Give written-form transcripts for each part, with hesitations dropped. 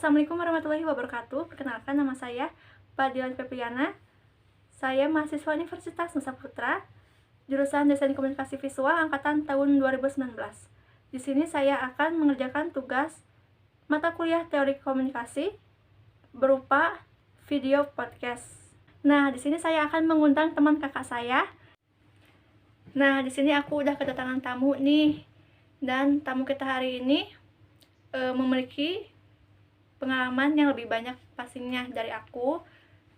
Assalamualaikum warahmatullahi wabarakatuh. Perkenalkan, nama saya Fadilan Febriana. Saya mahasiswa Universitas Nusa Putra, jurusan Desain Komunikasi Visual angkatan tahun 2019. Di sini saya akan mengerjakan tugas mata kuliah Teori Komunikasi berupa video podcast. Nah, di sini saya akan mengundang teman kakak saya. Nah, di sini aku udah kedatangan tamu nih. Dan tamu kita hari ini memiliki pengalaman yang lebih banyak pastinya dari aku,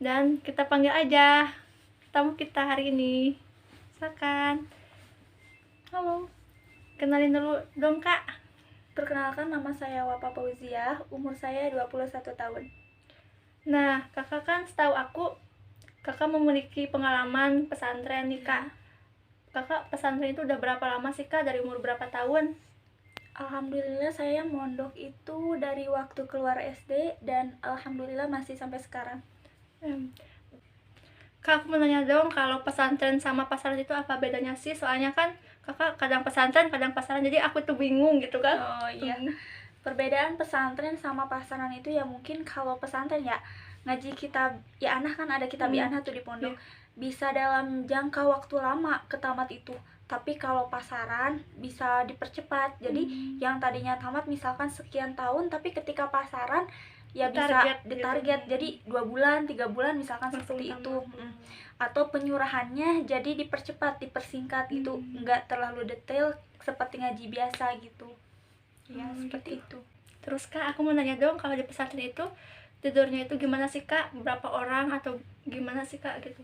dan kita panggil aja tamu kita hari ini. Silakan. Halo, kenalin dulu dong kak. Perkenalkan, nama saya Wapa Fauzia, umur saya 21 tahun. Nah, kakak kan setahu aku kakak memiliki pengalaman pesantren nih kak. Kakak pesantren itu udah berapa lama sih kak, dari umur berapa tahun? Alhamdulillah saya mondok itu dari waktu keluar SD dan alhamdulillah masih sampai sekarang. Kak, aku mau nanya dong, kalau pesantren sama pasaran itu apa bedanya sih? Soalnya kan kakak kadang pesantren, kadang pasaran, jadi aku tuh bingung gitu kan. Oh iya, perbedaan pesantren sama pasaran itu ya mungkin kalau pesantren ya ngaji kitab ya anak kan ada kitab anak tuh di pondok, bisa dalam jangka waktu lama ke tamat itu. Tapi kalau pasaran bisa dipercepat, jadi yang tadinya tamat misalkan sekian tahun, tapi ketika pasaran ya bisa ditarget jadi 2 bulan 3 bulan misalkan seperti itu. Atau penyurahannya jadi dipercepat, dipersingkat gitu, nggak terlalu detail seperti ngaji biasa gitu ya, seperti gitu. itu. Terus kak, aku mau nanya dong, kalau di pesantren itu tidurnya itu gimana sih kak? Berapa orang atau gimana sih kak gitu?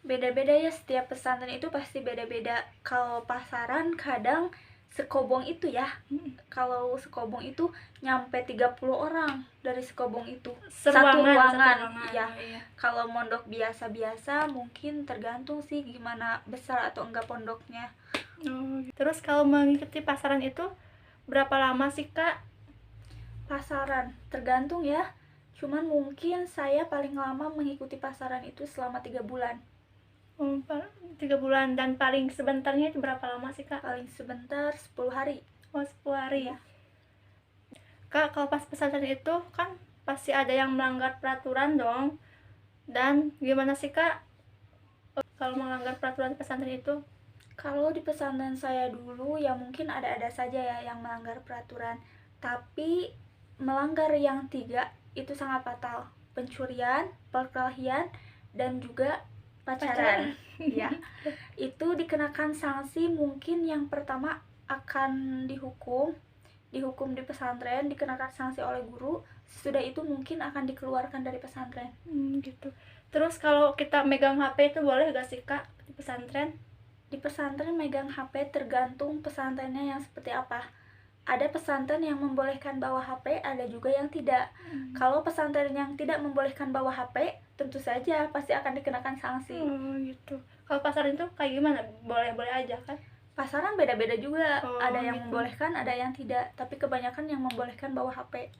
Beda-beda ya, setiap pesantren itu pasti beda-beda. Kalau pasaran kadang sekobong itu ya, kalau sekobong itu nyampe 30 orang dari sekobong itu, satu ruangan ya. Kalau mondok biasa-biasa mungkin tergantung sih gimana besar atau enggak pondoknya. Terus kalau mengikuti pasaran itu berapa lama sih kak? Pasaran tergantung ya, cuman mungkin saya paling lama mengikuti pasaran itu selama 3 bulan. 3 bulan. Dan paling sebentarnya itu berapa lama sih kak? Paling sebentar 10 hari. Oh, 10 hari ya. Kak, kalau pas pesantren itu kan pasti ada yang melanggar peraturan dong. Dan gimana sih kak kalau melanggar peraturan pesantren itu? Kalau di pesantren saya dulu ya mungkin ada-ada saja ya yang melanggar peraturan, tapi melanggar yang 3 itu sangat fatal: pencurian, perkelahian, dan juga pacaran. Ya, itu dikenakan sanksi. Mungkin yang pertama akan dihukum di pesantren, dikenakan sanksi oleh guru. Sesudah itu mungkin akan dikeluarkan dari pesantren. Gitu. Terus kalau kita megang HP itu boleh gak sih kak di pesantren? Di pesantren megang HP tergantung pesantrennya yang seperti apa. Ada pesantren yang membolehkan bawa HP, ada juga yang tidak. Kalau pesantren yang tidak membolehkan bawa HP, tentu saja pasti akan dikenakan sanksi. Gitu. Kalau pasaran itu kayak gimana? Boleh-boleh aja kan? Pasaran beda-beda juga, ada yang membolehkan, ada yang tidak, tapi kebanyakan yang membolehkan bawa HP.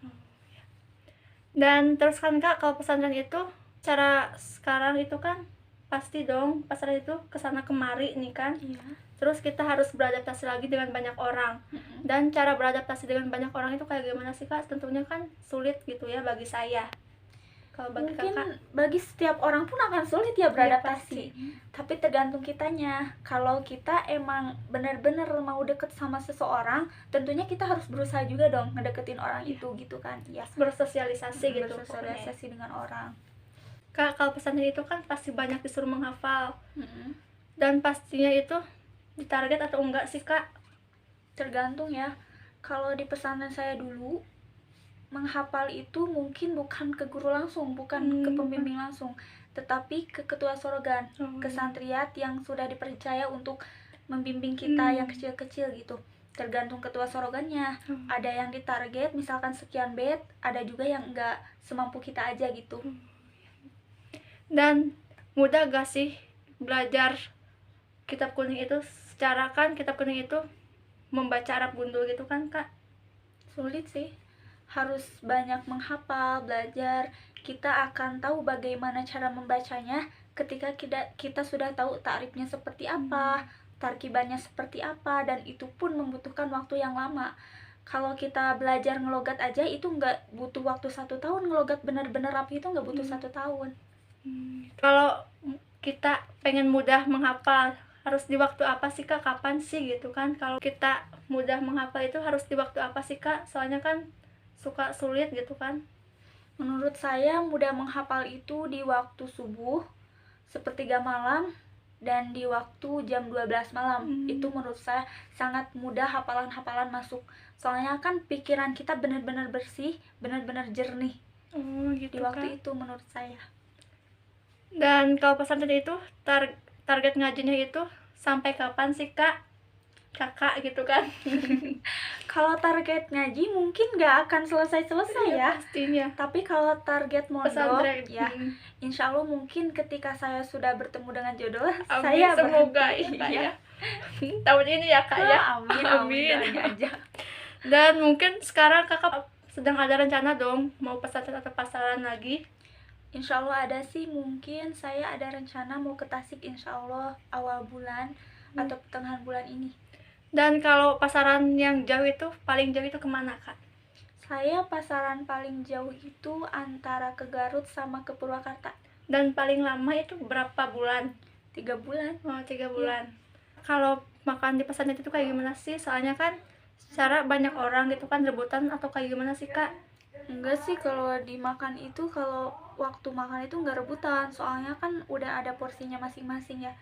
Dan terus kan kak, kalau pesantren itu cara sekarang itu kan pasti dong pasaran itu kesana kemari nih kan. Terus kita harus beradaptasi lagi dengan banyak orang. Dan cara beradaptasi dengan banyak orang itu kayak gimana sih kak? Tentunya kan sulit gitu ya bagi saya. Kalau bagi mungkin kakak, bagi setiap orang pun akan sulit ya beradaptasi. Tapi tergantung kitanya. Kalau kita emang benar-benar mau deket sama seseorang, tentunya kita harus berusaha juga dong ngedeketin orang itu gitu kan ya, bersosialisasi gitu. bersosialisasi dengan orang. Kak, kalau pesantren itu kan pasti banyak disuruh menghafal. Dan pastinya itu ditarget atau enggak sih kak? Tergantung ya. Kalau di pesantren saya dulu, menghafal itu mungkin bukan ke guru langsung, bukan ke pembimbing langsung, tetapi ke ketua sorogan, ke santriat yang sudah dipercaya untuk membimbing kita yang kecil-kecil gitu. Tergantung ketua sorogannya, ada yang ditarget misalkan sekian bait, ada juga yang enggak, semampu kita aja gitu. Dan mudah gak sih belajar kitab kuning itu? Secara kan kitab kuning itu membaca Arab gundul gitu kan kak? Sulit sih, harus banyak menghafal, belajar. Kita akan tahu bagaimana cara membacanya ketika kita sudah tahu ta'rifnya seperti apa, tarkibannya seperti apa, dan itu pun membutuhkan waktu yang lama. Kalau kita belajar ngelogat aja itu nggak butuh waktu 1 tahun, ngelogat benar-benar rapi itu nggak butuh 1 tahun. Kalau kita pengen mudah menghafal, harus di waktu apa sih Kak? Kapan sih gitu kan? Kalau kita mudah menghafal itu harus di waktu apa sih Kak? Soalnya kan suka sulit gitu kan. Menurut saya mudah menghafal itu di waktu subuh, sepertiga malam, dan di waktu jam 12 malam. Itu menurut saya sangat mudah hafalan-hafalan masuk. Soalnya kan pikiran kita benar-benar bersih, benar-benar jernih Gitu di waktu Kak. itu menurut saya. Dan kalau pesantren itu target ngajinya itu sampai kapan sih Kak? Kakak gitu kan. Kalau target ngaji mungkin nggak akan selesai-selesai ya. Pastinya. Tapi kalau target mondok Pesantren ya, insya Allah mungkin ketika saya sudah bertemu dengan jodoh, Amin, saya semoga berhenti. ya Kak ya. Tahun ini ya Kak ya. Amin, Amin. doain aja. Dan mungkin sekarang Kakak sedang ada rencana dong mau pesantren atau pasaran lagi? Insya Allah ada sih, mungkin saya ada rencana mau ke Tasik insya Allah awal bulan atau pertengahan bulan ini. Dan kalau pasaran yang jauh itu, paling jauh itu kemana Kak? Saya pasaran paling jauh itu antara ke Garut sama ke Purwakarta. Dan paling lama itu berapa bulan? 3 bulan. Oh, 3 bulan. Kalau makan di pesantren itu kayak gimana sih? Soalnya kan secara banyak orang gitu kan rebutan atau kayak gimana sih Kak? Enggak sih, kalau dimakan itu, kalau waktu makan itu nggak rebutan, soalnya kan udah ada porsinya masing-masing ya.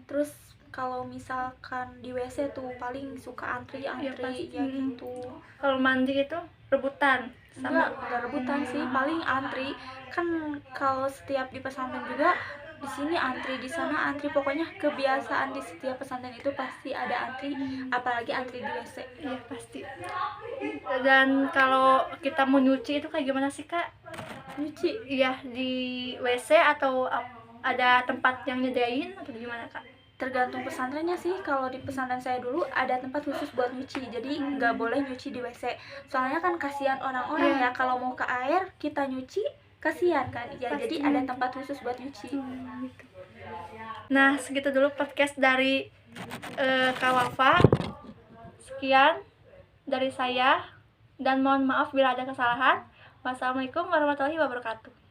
Terus kalau misalkan di WC tuh paling suka antri ya pasti. gitu. Kalau mandi itu rebutan Enggak rebutan sih, paling antri. Kan kalau setiap di pesantren juga, di sini antri, di sana antri, pokoknya kebiasaan di setiap pesantren itu pasti ada antri, apalagi antri di WC. Iya pasti. Dan kalau kita mau nyuci itu kayak gimana sih Kak? Nyuci Iya di WC atau ada tempat yang nyediain atau gimana Kak? tergantung pesantrennya sih. Kalau di pesantren saya dulu ada tempat khusus buat nyuci, jadi nggak boleh nyuci di WC. Soalnya kan kasihan orang-orang ya, kalau mau ke air kita nyuci kasihan kan ya. Jadi ada tempat khusus buat nyuci. Gitu. Nah segitu dulu podcast dari Kak Wafa. Sekian dari saya dan mohon maaf bila ada kesalahan. Wassalamualaikum warahmatullahi wabarakatuh.